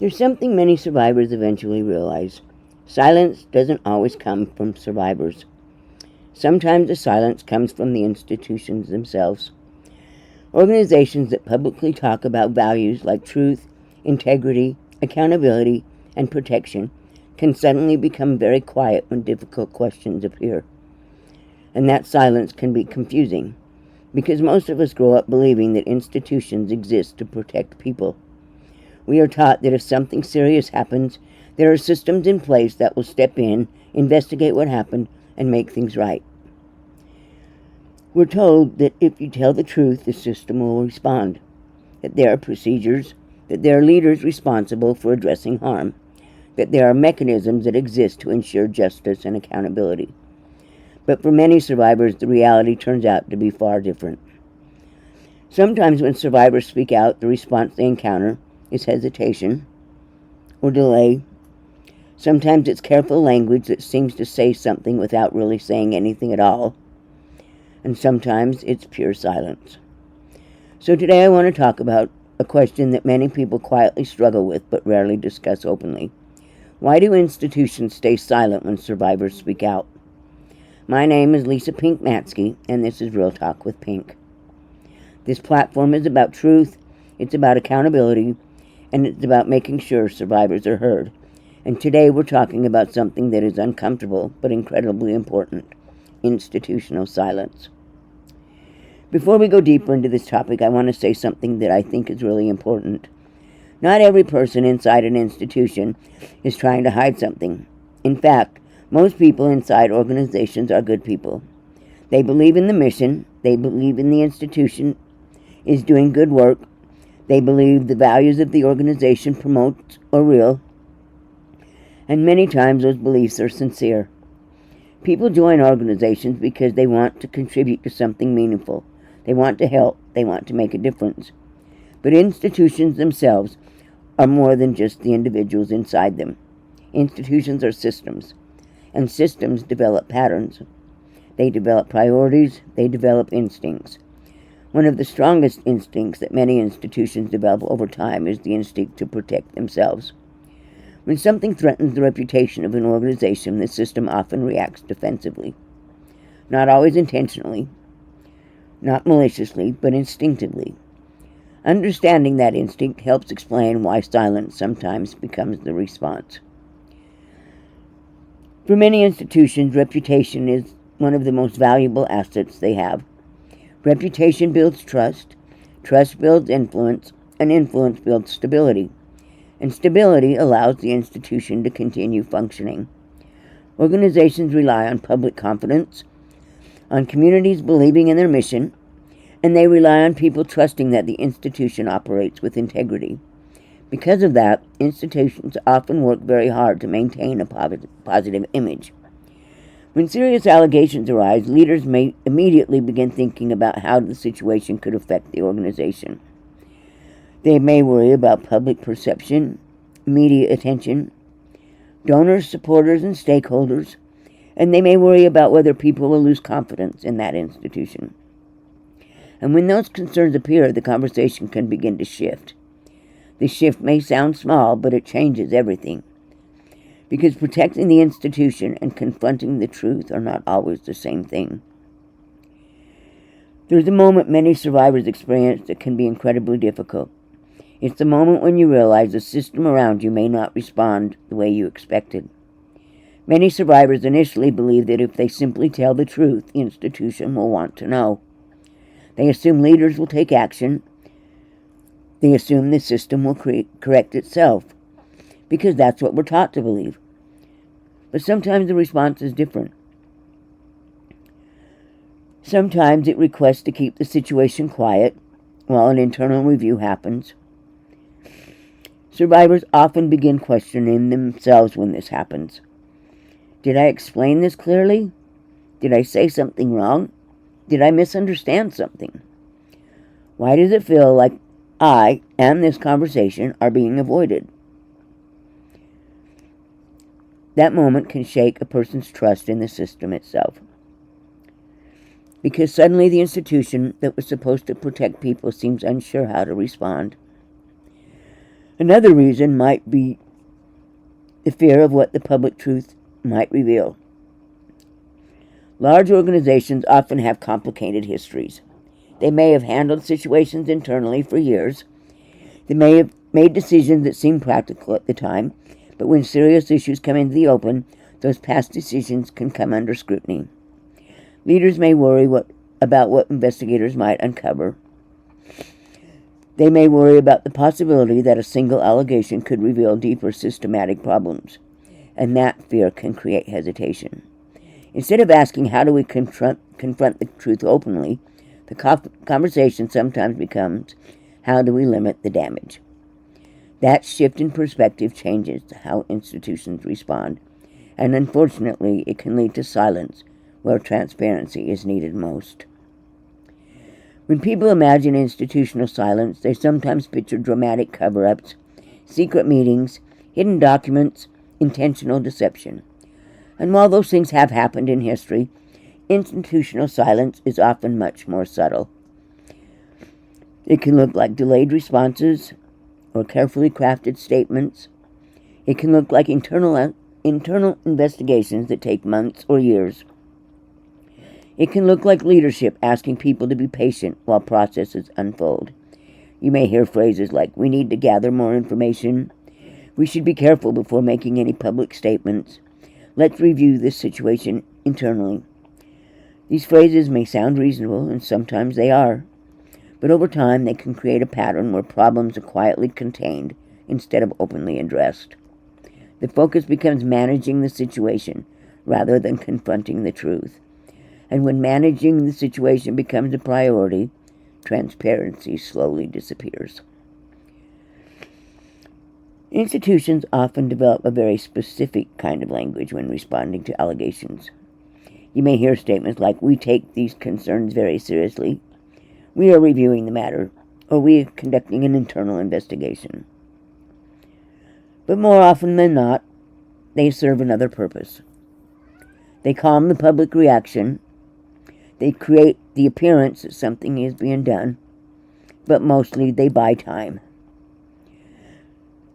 There's something many survivors eventually realize. Silence doesn't always come from survivors. Sometimes the silence comes from the institutions themselves. Organizations that publicly talk about values like truth, integrity, accountability, and protection can suddenly become very quiet when difficult questions appear. And that silence can be confusing, because most of us grow up believing that institutions exist to protect people. We are taught that if something serious happens, there are systems in place that will step in, investigate what happened, and make things right. We're told that if you tell the truth, the system will respond, that there are procedures, that there are leaders responsible for addressing harm, that there are mechanisms that exist to ensure justice and accountability. But for many survivors, the reality turns out to be far different. Sometimes when survivors speak out, the response they encounter is hesitation or delay. Sometimes it's careful language that seems to say something without really saying anything at all. And sometimes it's pure silence. So today I want to talk about a question that many people quietly struggle with but rarely discuss openly. Why do institutions stay silent when survivors speak out? My name is Lisa Pink Matsky, and this is Real Talk with Pink. This platform is about truth, it's about accountability, and it's about making sure survivors are heard. And today we're talking about something that is uncomfortable but incredibly important: institutional silence. Before we go deeper into this topic, I want to say something that I think is really important. Not every person inside an institution is trying to hide something. In fact, most people inside organizations are good people. They believe in the mission, they believe in the institution is doing good work, they believe the values of the organization promotes are real, and many times those beliefs are sincere. People join organizations because they want to contribute to something meaningful. They want to help, they want to make a difference. But institutions themselves are more than just the individuals inside them. Institutions are systems, and systems develop patterns. They develop priorities, they develop instincts. One of the strongest instincts that many institutions develop over time is the instinct to protect themselves. When something threatens the reputation of an organization, the system often reacts defensively. Not always intentionally, not maliciously, but instinctively. Understanding that instinct helps explain why silence sometimes becomes the response. For many institutions, reputation is one of the most valuable assets they have. Reputation builds trust, trust builds influence, and influence builds stability. And stability allows the institution to continue functioning. Organizations rely on public confidence, on communities believing in their mission, and they rely on people trusting that the institution operates with integrity. Because of that, institutions often work very hard to maintain a positive image. When serious allegations arise, leaders may immediately begin thinking about how the situation could affect the organization. They may worry about public perception, media attention, donors, supporters, and stakeholders, and they may worry about whether people will lose confidence in that institution. And when those concerns appear, the conversation can begin to shift. The shift may sound small, but it changes everything. Because protecting the institution and confronting the truth are not always the same thing. There's a moment many survivors experience that can be incredibly difficult. It's the moment when you realize the system around you may not respond the way you expected. Many survivors initially believe that if they simply tell the truth, the institution will want to know. They assume leaders will take action. They assume the system will correct itself, because that's what we're taught to believe. But sometimes the response is different. Sometimes it requests to keep the situation quiet while an internal review happens. Survivors often begin questioning themselves when this happens. Did I explain this clearly? Did I say something wrong? Did I misunderstand something? Why does it feel like I and this conversation are being avoided? That moment can shake a person's trust in the system itself. Because suddenly the institution that was supposed to protect people seems unsure how to respond. Another reason might be the fear of what the public truth might reveal. Large organizations often have complicated histories. They may have handled situations internally for years. They may have made decisions that seemed practical at the time, but when serious issues come into the open, those past decisions can come under scrutiny. Leaders may worry about what investigators might uncover. They may worry about the possibility that a single allegation could reveal deeper systematic problems, and that fear can create hesitation. Instead of asking how do we confront the truth openly, the conversation sometimes becomes how do we limit the damage. That shift in perspective changes how institutions respond, and unfortunately it can lead to silence where transparency is needed most. When people imagine institutional silence, they sometimes picture dramatic cover-ups, secret meetings, hidden documents, intentional deception. And while those things have happened in history, institutional silence is often much more subtle. It can look like delayed responses or carefully crafted statements. It can look like internal investigations that take months or years. It can look like leadership asking people to be patient while processes unfold. You may hear phrases like, "We need to gather more information," "We should be careful before making any public statements," "Let's review this situation internally." These phrases may sound reasonable, and sometimes they are, but over time they can create a pattern where problems are quietly contained instead of openly addressed. The focus becomes managing the situation rather than confronting the truth. And when managing the situation becomes a priority, transparency slowly disappears. Institutions often develop a very specific kind of language when responding to allegations. You may hear statements like, "We take these concerns very seriously," "We are reviewing the matter," or "We are conducting an internal investigation." But more often than not, they serve another purpose. They calm the public reaction. They create the appearance that something is being done, but mostly they buy time.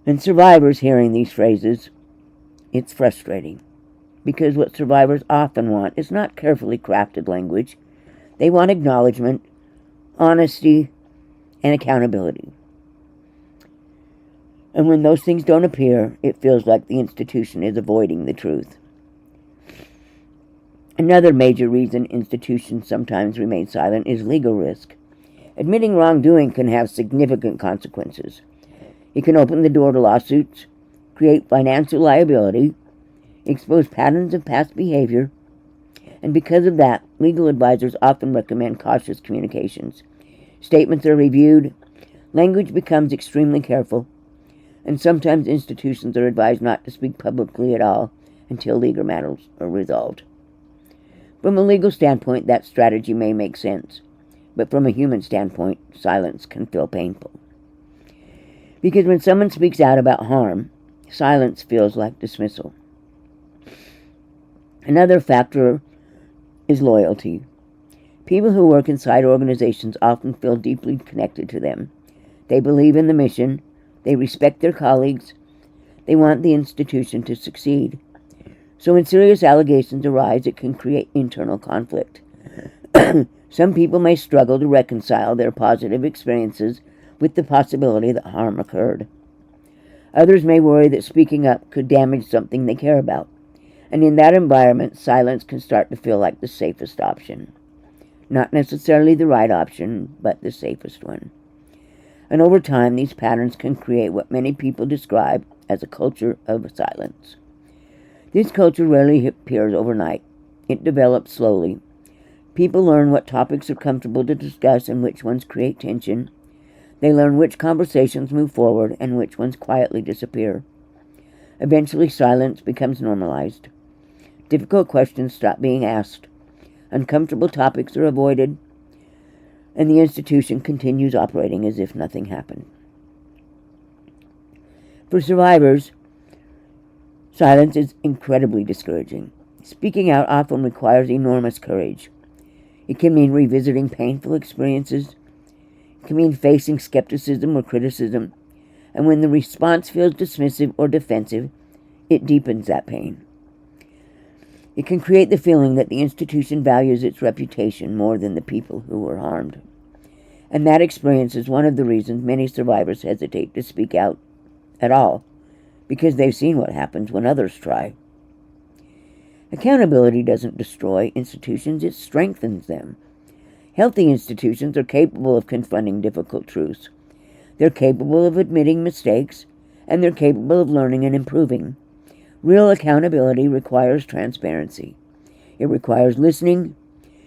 And survivors hearing these phrases, it's frustrating, because what survivors often want is not carefully crafted language. They want acknowledgement, honesty, and accountability. And when those things don't appear, it feels like the institution is avoiding the truth. Another major reason institutions sometimes remain silent is legal risk. Admitting wrongdoing can have significant consequences. It can open the door to lawsuits, create financial liability, expose patterns of past behavior, and because of that, legal advisors often recommend cautious communications. Statements are reviewed, language becomes extremely careful, and sometimes institutions are advised not to speak publicly at all until legal matters are resolved. From a legal standpoint, that strategy may make sense, but from a human standpoint, silence can feel painful. Because when someone speaks out about harm, silence feels like dismissal. Another factor is loyalty. People who work inside organizations often feel deeply connected to them. They believe in the mission, they respect their colleagues, they want the institution to succeed. So when serious allegations arise, it can create internal conflict. Some people may struggle to reconcile their positive experiences with the possibility that harm occurred. Others may worry that speaking up could damage something they care about. And in that environment, silence can start to feel like the safest option. Not necessarily the right option, but the safest one. And over time, these patterns can create what many people describe as a culture of silence. This culture rarely appears overnight. It develops slowly. People learn what topics are comfortable to discuss and which ones create tension. They learn which conversations move forward and which ones quietly disappear. Eventually, silence becomes normalized. Difficult questions stop being asked. Uncomfortable topics are avoided, and the institution continues operating as if nothing happened. For survivors, silence is incredibly discouraging. Speaking out often requires enormous courage. It can mean revisiting painful experiences. It can mean facing skepticism or criticism. And when the response feels dismissive or defensive, it deepens that pain. It can create the feeling that the institution values its reputation more than the people who were harmed. And that experience is one of the reasons many survivors hesitate to speak out at all, because they've seen what happens when others try. Accountability doesn't destroy institutions, it strengthens them. Healthy institutions are capable of confronting difficult truths. They're capable of admitting mistakes, and they're capable of learning and improving. Real accountability requires transparency. It requires listening.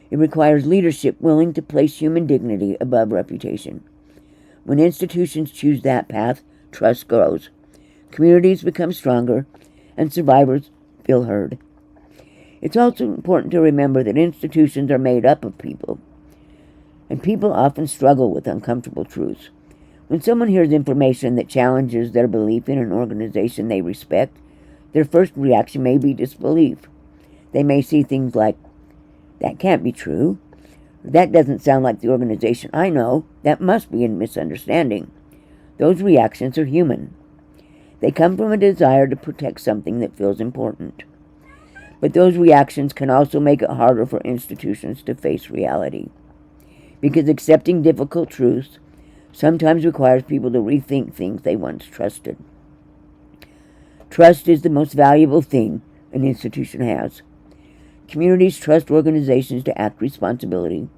It requires leadership willing to place human dignity above reputation. When institutions choose that path, trust grows. Communities become stronger, and survivors feel heard. It's also important to remember that institutions are made up of people, and people often struggle with uncomfortable truths. When someone hears information that challenges their belief in an organization they respect, their first reaction may be disbelief. They may see things like, "That can't be true. That doesn't sound like the organization I know. That must be a misunderstanding." Those reactions are human. They come from a desire to protect something that feels important. But those reactions can also make it harder for institutions to face reality, because accepting difficult truths sometimes requires people to rethink things they once trusted. Trust is the most valuable thing an institution has. Communities trust organizations to act responsibly,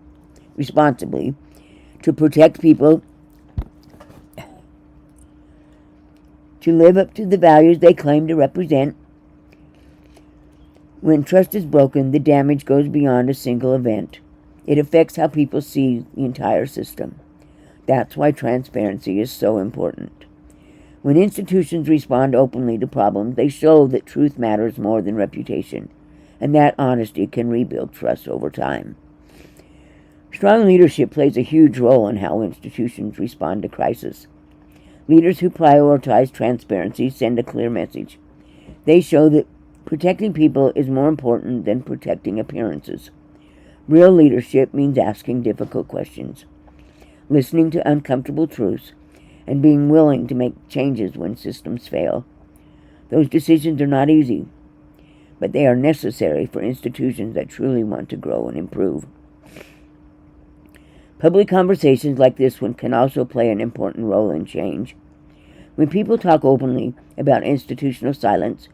to protect people, to live up to the values they claim to represent. When trust is broken, the damage goes beyond a single event. It affects how people see the entire system. That's why transparency is so important. When institutions respond openly to problems, they show that truth matters more than reputation, and that honesty can rebuild trust over time. Strong leadership plays a huge role in how institutions respond to crisis. Leaders who prioritize transparency send a clear message. They show that protecting people is more important than protecting appearances. Real leadership means asking difficult questions, listening to uncomfortable truths, and being willing to make changes when systems fail. Those decisions are not easy, but they are necessary for institutions that truly want to grow and improve. Public conversations like this one can also play an important role in change. When people talk openly about institutional silence,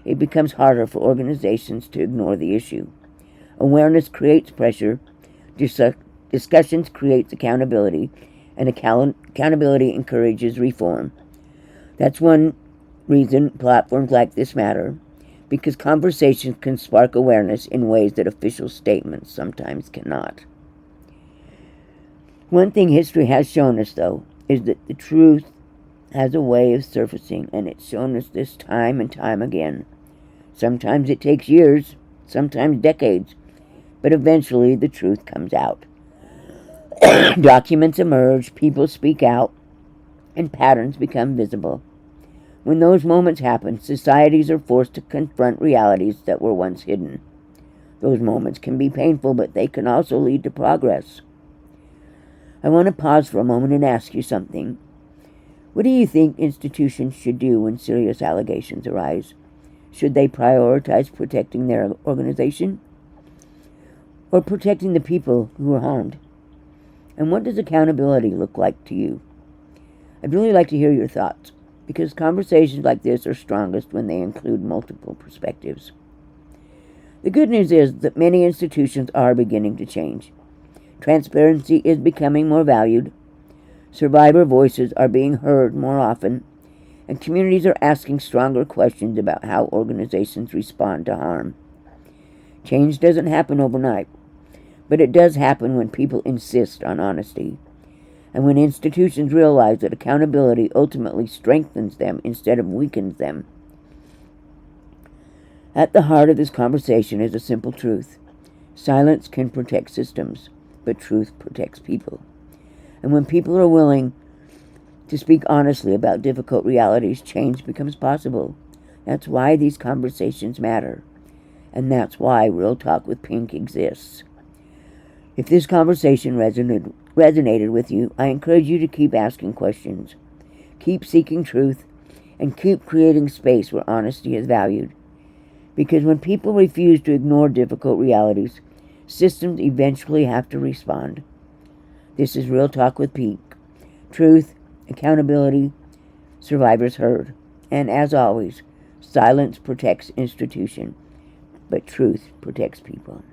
it becomes harder for organizations to ignore the issue. Awareness creates pressure, discussions create accountability, and accountability encourages reform. That's one reason platforms like this matter, because conversations can spark awareness in ways that official statements sometimes cannot. One thing history has shown us, though, is that the truth has a way of surfacing, and it's shown us this time and time again. Sometimes it takes years, sometimes decades, but eventually the truth comes out. Documents emerge, people speak out, and patterns become visible. When those moments happen, societies are forced to confront realities that were once hidden. Those moments can be painful, but they can also lead to progress. I want to pause for a moment and ask you something. What do you think institutions should do when serious allegations arise? Should they prioritize protecting their organization or protecting the people who are harmed? And what does accountability look like to you? I'd really like to hear your thoughts, because conversations like this are strongest when they include multiple perspectives. The good news is that many institutions are beginning to change. Transparency is becoming more valued, survivor voices are being heard more often, and communities are asking stronger questions about how organizations respond to harm. Change doesn't happen overnight, but it does happen when people insist on honesty, and when institutions realize that accountability ultimately strengthens them instead of weakens them. At the heart of this conversation is a simple truth. Silence can protect systems, but truth protects people. And when people are willing to speak honestly about difficult realities, change becomes possible. That's why these conversations matter. And that's why Real Talk with Pink exists. If this conversation resonated with you, I encourage you to keep asking questions. keep seeking truth, and keep creating space where honesty is valued. Because when people refuse to ignore difficult realities, systems eventually have to respond. This is Real Talk with Pete. Truth, accountability, survivors heard. And as always, silence protects institution, but truth protects people.